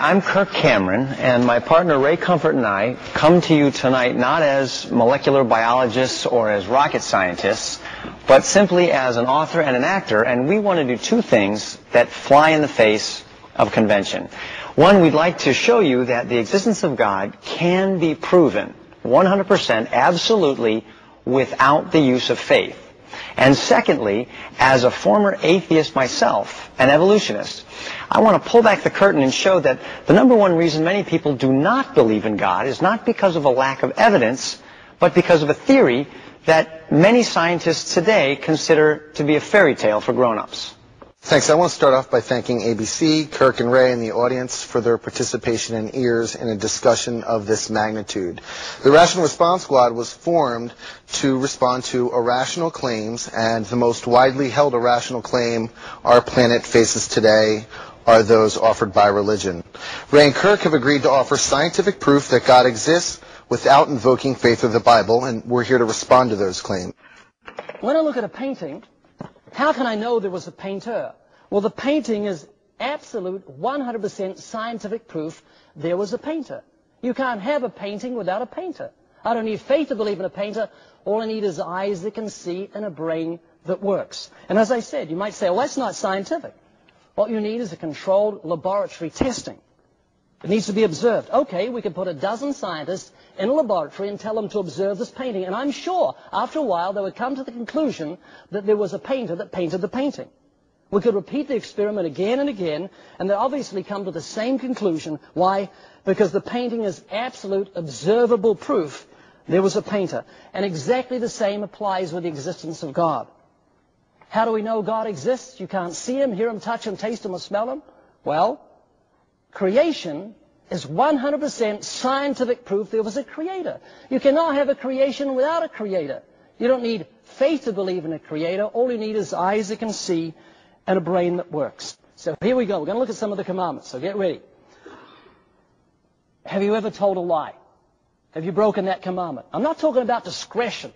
I'm Kirk Cameron, and my partner Ray Comfort and I come to you tonight not as molecular biologists or as rocket scientists, but simply as an author and an actor, and we want to do two things that fly in the face of convention. One, we'd like to show you that the existence of God can be proven 100% absolutely without the use of faith. And secondly, as a former atheist myself, an evolutionist, I want to pull back the curtain and show that the number one reason many people do not believe in God is not because of a lack of evidence, but because of a theory that many scientists today consider to be a fairy tale for grown-ups. Thanks. I want to start off by thanking ABC, Kirk and Ray, and the audience for their participation and ears in a discussion of this magnitude. The Rational Response Squad was formed to respond to irrational claims, and the most widely held irrational claim our planet faces today are those offered by religion. Ray and Kirk have agreed to offer scientific proof that God exists without invoking faith or the Bible, and we're here to respond to those claims. When I look at a painting, how can I know there was a painter? Well, the painting is absolute 100% scientific proof there was a painter. You can't have a painting without a painter. I don't need faith to believe in a painter. All I need is eyes that can see and a brain that works. And as I said, you might say, well, that's not scientific. What you need is a controlled laboratory testing. It needs to be observed. Okay, we could put a dozen scientists in a laboratory and tell them to observe this painting. And I'm sure, after a while, they would come to the conclusion that there was a painter that painted the painting. We could repeat the experiment again and again, and they obviously come to the same conclusion. Why? Because the painting is absolute, observable proof there was a painter. And exactly the same applies with the existence of God. How do we know God exists? You can't see Him, hear Him, touch Him, taste Him, or smell Him. Well, creation is 100% scientific proof there was a creator. You cannot have a creation without a creator. You don't need faith to believe in a creator. All you need is eyes that can see and a brain that works. So here we go. We're going to look at some of the commandments. So get ready. Have you ever told a lie? Have you broken that commandment? I'm not talking about discretion.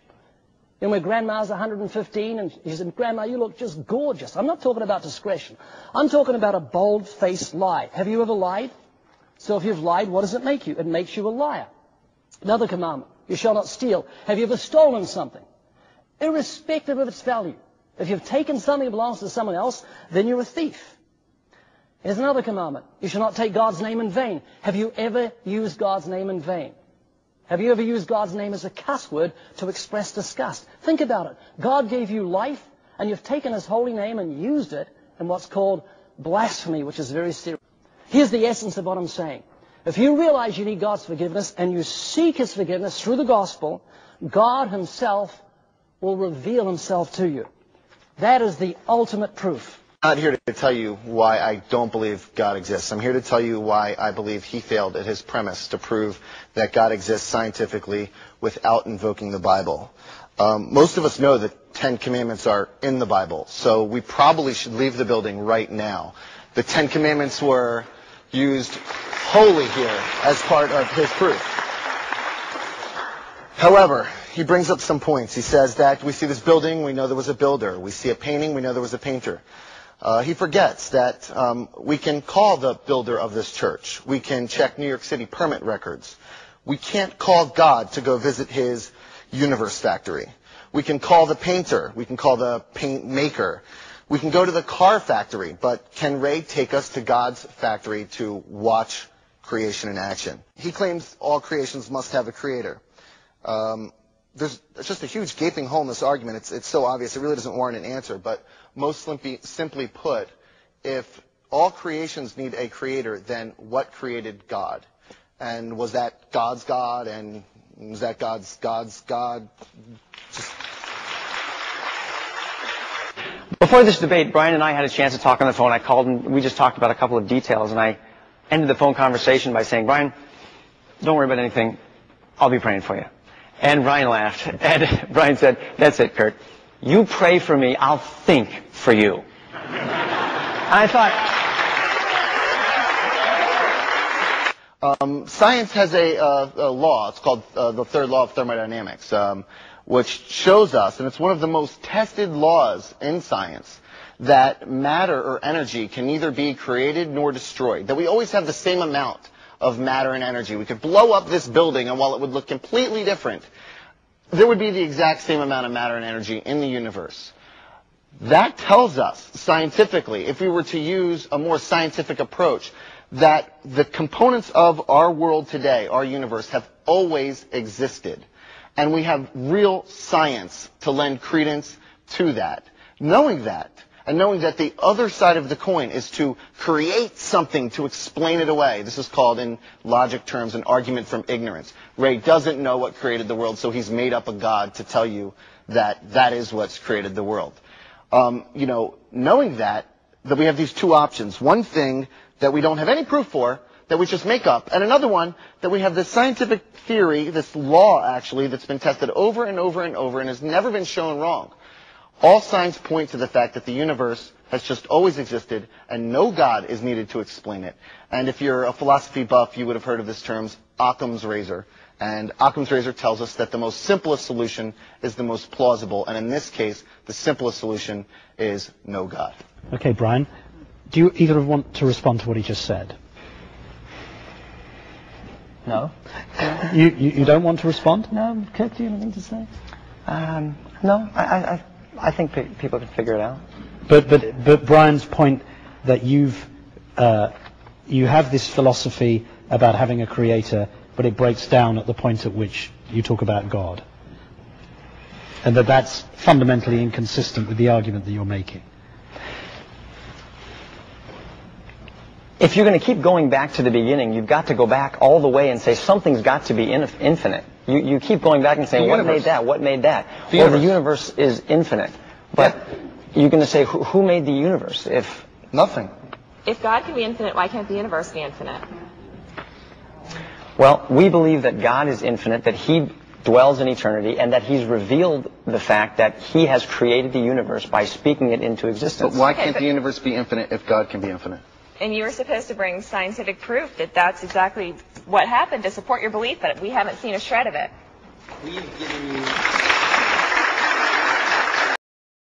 You know, when Grandma's 115 and she said, Grandma, you look just gorgeous. I'm not talking about discretion. I'm talking about a bold-faced lie. Have you ever lied? So if you've lied, what does it make you? It makes you a liar. Another commandment, you shall not steal. Have you ever stolen something? Irrespective of its value. If you've taken something that belongs to someone else, then you're a thief. Here's another commandment. You shall not take God's name in vain. Have you ever used God's name in vain? Have you ever used God's name as a cuss word to express disgust? Think about it. God gave you life, and you've taken His holy name and used it in what's called blasphemy, which is very serious. Here's the essence of what I'm saying. If you realize you need God's forgiveness and you seek His forgiveness through the gospel, God Himself will reveal Himself to you. That is the ultimate proof. I'm not here to tell you why I don't believe God exists. I'm here to tell you why I believe he failed at his premise to prove that God exists scientifically without invoking the Bible. Most of us know that 10 Commandments are in the Bible, so we probably should leave the building right now. The 10 Commandments were used wholly here as part of his proof. However, he brings up some points. He says that we see this building, we know there was a builder. We see a painting, we know there was a painter. He forgets that we can call the builder of this church. We can check New York City permit records. We can't call God to go visit his universe factory. We can call the painter. We can call the paint maker. We can go to the car factory. But can Ray take us to God's factory to watch creation in action? He claims all creations must have a creator. There's just a huge gaping hole in this argument. It's so obvious. It really doesn't warrant an answer. But most simply put, if all creations need a creator, then what created God? And was that God's God? And was that God's God? Before this debate, Brian and I had a chance to talk on the phone. I called and we just talked about a couple of details. And I ended the phone conversation by saying, Brian, don't worry about anything. I'll be praying for you. And Brian laughed. And Brian said, that's it, Kurt. You pray for me, I'll think for you. And I thought... Science has a law. It's called the third law of thermodynamics, which shows us, and it's one of the most tested laws in science, that matter or energy can neither be created nor destroyed, that we always have the same amount of matter and energy. We could blow up this building, and while it would look completely different, there would be the exact same amount of matter and energy in the universe. That tells us, scientifically, if we were to use a more scientific approach, that the components of our world today, our universe, have always existed. And we have real science to lend credence to that. Knowing that, and knowing that the other side of the coin is to create something to explain it away. This is called, in logic terms, an argument from ignorance. Ray doesn't know what created the world, so he's made up a God to tell you that that is what's created the world. Knowing that we have these two options. One thing that we don't have any proof for, that we just make up, and another one that we have this scientific theory, this law actually, that's been tested over and over and over and has never been shown wrong. All signs point to the fact that the universe has just always existed and no God is needed to explain it. And if you're a philosophy buff, you would have heard of this term, Occam's razor. And Occam's razor tells us that the most simplest solution is the most plausible. And in this case, the simplest solution is no God. Okay, Brian, do you either want to respond to what he just said? No. You don't want to respond? No, Kirk, do you have anything to say? No, I think people can figure it out. But Brian's point that you have this philosophy about having a creator, but it breaks down at the point at which you talk about God. And that's fundamentally inconsistent with the argument that you're making. If you're going to keep going back to the beginning, you've got to go back all the way and say something's got to be infinite. You keep going back and saying, what made that? What made that? Well, the universe is infinite. But you're going to say, who made the universe? If nothing. If God can be infinite, why can't the universe be infinite? Well, we believe that God is infinite, that He dwells in eternity, and that He's revealed the fact that He has created the universe by speaking it into existence. But why can't the universe be infinite if God can be infinite? And you were supposed to bring scientific proof that that's exactly what happened to support your belief, but we haven't seen a shred of it. We've given you